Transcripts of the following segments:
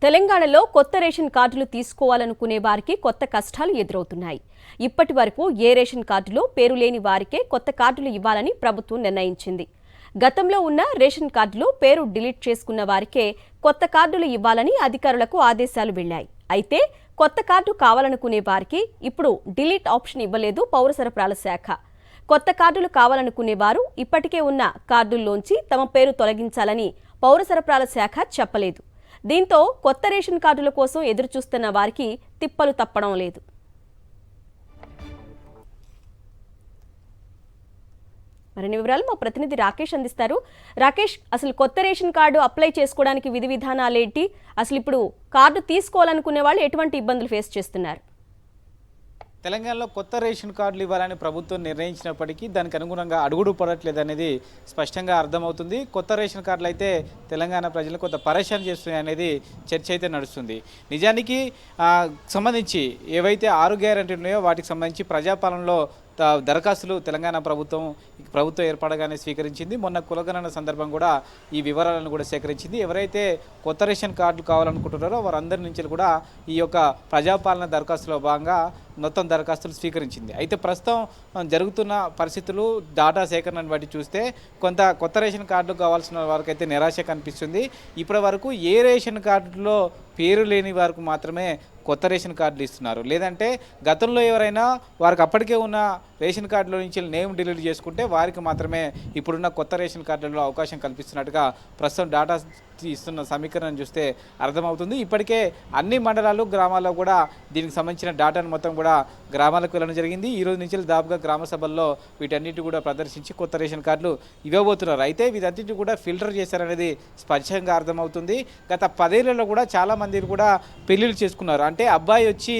తెలంగాణలో కొత్త రేషన్ కార్డులు తీసుకోవాలనుకునే వారికి కొత్త కష్టాలు ఎదురవుతున్నాయి. ఇప్పటి వరకు ఏ రేషన్ కార్డులో పేరు లేని వారికే కొత్త కార్డులు ఇవ్వాలని ప్రభుత్వం నిర్ణయించింది. గతంలో ఉన్న రేషన్ కార్డులో పేరు డిలీట్ చేసుకున్న వారికే కొత్త కార్డులు ఇవ్వాలని అధికారులకు ఆదేశాలు వెళ్లాయి. అయితే కొత్త కార్డు కావాలనుకునే వారికి ఇప్పుడు డిలీట్ ఆప్షన్ ఇవ్వలేదు పౌర సరఫరాల శాఖ. కొత్త కార్డులు కావాలనుకునే వారు ఇప్పటికే ఉన్న కార్డుల్లోంచి తమ పేరు తొలగించాలని పౌర సరఫరాల శాఖ చెప్పలేదు. దీంతో కొత్త రేషన్ కార్డుల కోసం ఎదురుచూస్తున్న వారికి తిప్పలు తప్పడం లేదు. మరిన్ని వివరాలు మా ప్రతినిధి రాకేష్ అందిస్తారు. రాకేష్, అసలు కొత్త రేషన్ కార్డు అప్లై చేసుకోవడానికి విధి విధానాలేంటి? అసలు ఇప్పుడు కార్డు తీసుకోవాలనుకునే వాళ్ళు ఎటువంటి ఇబ్బందులు ఫేస్ చేస్తున్నారు? తెలంగాణలో కొత్త రేషన్ కార్డులు ఇవ్వాలని ప్రభుత్వం నిర్ణయించినప్పటికీ దానికి అనుగుణంగా అడుగుడు పడట్లేదు అనేది స్పష్టంగా అర్థమవుతుంది. కొత్త రేషన్ కార్డులు అయితే తెలంగాణ ప్రజలు కొంత పరేషాన్ చేస్తున్నాయి అనేది చర్చ అయితే నడుస్తుంది. నిజానికి సంబంధించి ఏవైతే 6 గ్యారెంటీలు ఉన్నాయో వాటికి సంబంధించి ప్రజాపాలనలో దరఖాస్తులు తెలంగాణ ప్రభుత్వం ఏర్పడగానే స్వీకరించింది. మొన్న కులగణన సందర్భం కూడా ఈ వివరాలను కూడా సేకరించింది. ఎవరైతే కొత్త రేషన్ కార్డులు కావాలనుకుంటున్నారో వారందరి నుంచి కూడా ఈ యొక్క ప్రజాపాలన దరఖాస్తులో భాగంగా మొత్తం దరఖాస్తులు స్వీకరించింది. అయితే ప్రస్తుతం జరుగుతున్న పరిస్థితులు డేటా సేకరణను బట్టి చూస్తే కొంత కొత్త రేషన్ కార్డులు కావాల్సిన వారికైతే నిరాశ కనిపిస్తుంది. ఇప్పటి వరకు ఏ రేషన్ కార్డులో పేరు లేని వారికి మాత్రమే కొత్త రేషన్ కార్డులు ఇస్తున్నారు. లేదంటే గతంలో ఎవరైనా వారికి అప్పటికే ఉన్న రేషన్ కార్డులో నుంచి నేమ్ డిలీట్ చేసుకుంటే వారికి మాత్రమే ఇప్పుడున్న కొత్త రేషన్ కార్డులలో అవకాశం కల్పిస్తున్నట్టుగా ప్రస్తుతం డేటా ఇస్తున్న సమీకరణను చూస్తే అర్థమవుతుంది. ఇప్పటికే అన్ని మండలాలు గ్రామాల్లో కూడా దీనికి సంబంధించిన డేటాను మొత్తం కూడా గ్రామాలకు వెళ్ళడం జరిగింది. ఈ రోజు నుంచి దాదాపుగా గ్రామ సభల్లో వీటన్నిటి కూడా ప్రదర్శించి కొత్త రేషన్ కార్డులు ఇవ్వబోతున్నారు. అయితే వీటన్నిటి కూడా ఫిల్టర్ చేశారనేది స్పష్టంగా అర్థమవుతుంది. గత 10 ఏళ్లలో కూడా చాలామంది కూడా పెళ్లిళ్ళు చేసుకున్నారు. అంటే అబ్బాయి వచ్చి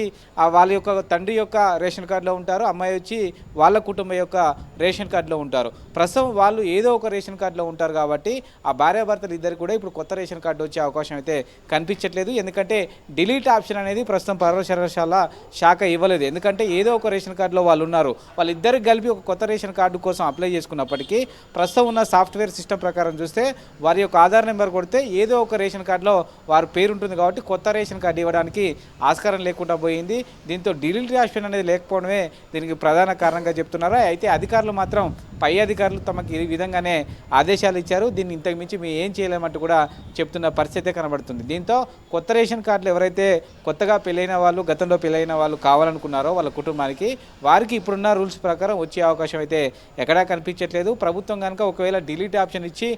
వాళ్ళ యొక్క తండ్రి యొక్క రేషన్ కార్డులో ఉంటారు, అమ్మాయి వచ్చి వాళ్ళ కుటుంబం యొక్క రేషన్ కార్డులో ఉంటారు. ప్రస్తుతం వాళ్ళు ఏదో ఒక రేషన్ కార్డులో ఉంటారు కాబట్టి ఆ భార్యాభర్తలు ఇద్దరు కూడా ఇప్పుడు కొత్త రేషన్ కార్డు వచ్చే అవకాశం అయితే కనిపించట్లేదు. ఎందుకంటే డిలీట్ ఆప్షన్ అనేది ప్రస్తుతం పౌర సరఫరాల శాఖ ఇవ్వలేదు. ఎందుకంటే ఏదో ఒక రేషన్ కార్డులో వాళ్ళు ఉన్నారు, వాళ్ళిద్దరికి కలిపి ఒక కొత్త రేషన్ కార్డు కోసం అప్లై చేసుకున్నప్పటికీ ప్రస్తుతం ఉన్న సాఫ్ట్వేర్ సిస్టమ్ ప్రకారం చూస్తే వారి యొక్క ఆధార్ నెంబర్ కొడితే ఏదో ఒక రేషన్ కార్డులో వారి పేరు ఉంటుంది కాబట్టి కొత్త రేషన్ కార్డు ఇవ్వడానికి ఆస్కారం లేకుండా పోయింది. దీంతో డిలీట్ ఆప్షన్ అనేది లేకపోవడమే దీనికి ప్రధాన కారణంగా చెప్తున్నారు. అయితే అధికారులు మాత్రం పై అధికారులు తమకు ఈ విధంగానే ఆదేశాలు ఇచ్చారు. దీన్ని ఇంతకు మించి మేము ఏం చేయలేమంటూ కూడా చెప్తున్న పరిస్థితే కనబడుతుంది. దీంతో కొత్త రేషన్ కార్డులు ఎవరైతే కొత్తగా పెళ్ళైన వాళ్ళు, గతంలో పెళ్ళైన వాళ్ళు కావాలనుకున్నారో వాళ్ళ కుటుంబానికి వారికి ఇప్పుడున్న రూల్స్ ప్రకారం వచ్చే అవకాశం అయితే ఎక్కడా కనిపించట్లేదు. ప్రభుత్వం కనుక ఒకవేళ డిలీట్ ఆప్షన్ ఇచ్చి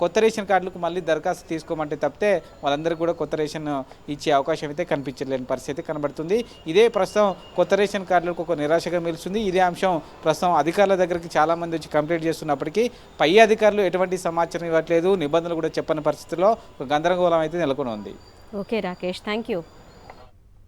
కొత్త రేషన్ కార్డులకు మళ్ళీ దరఖాస్తు తీసుకోమంటే తప్పితే వాళ్ళందరికీ కూడా కొత్త రేషన్ ఇచ్చే అవకాశం అయితే కనిపించలేని పరిస్థితి కనబడుతుంది. ఇదే ప్రస్తుతం కొత్త రేషన్ కార్డులకు ఒక నిరాశగా నిలుస్తుంది. ఇదే అంశం ప్రస్తుతం అధికారుల దగ్గరికి చాలామంది వచ్చి కంప్లైంట్ చేస్తున్నప్పటికీ పై అధికారులు ఎటువంటి సమాచారం ఇవ్వట్లేదు, నిబంధనలు కూడా చెప్పని పరిస్థితుల్లో గందరగోళం అయితే నెలకొని ఉంది. Okay Rakesh, thank you.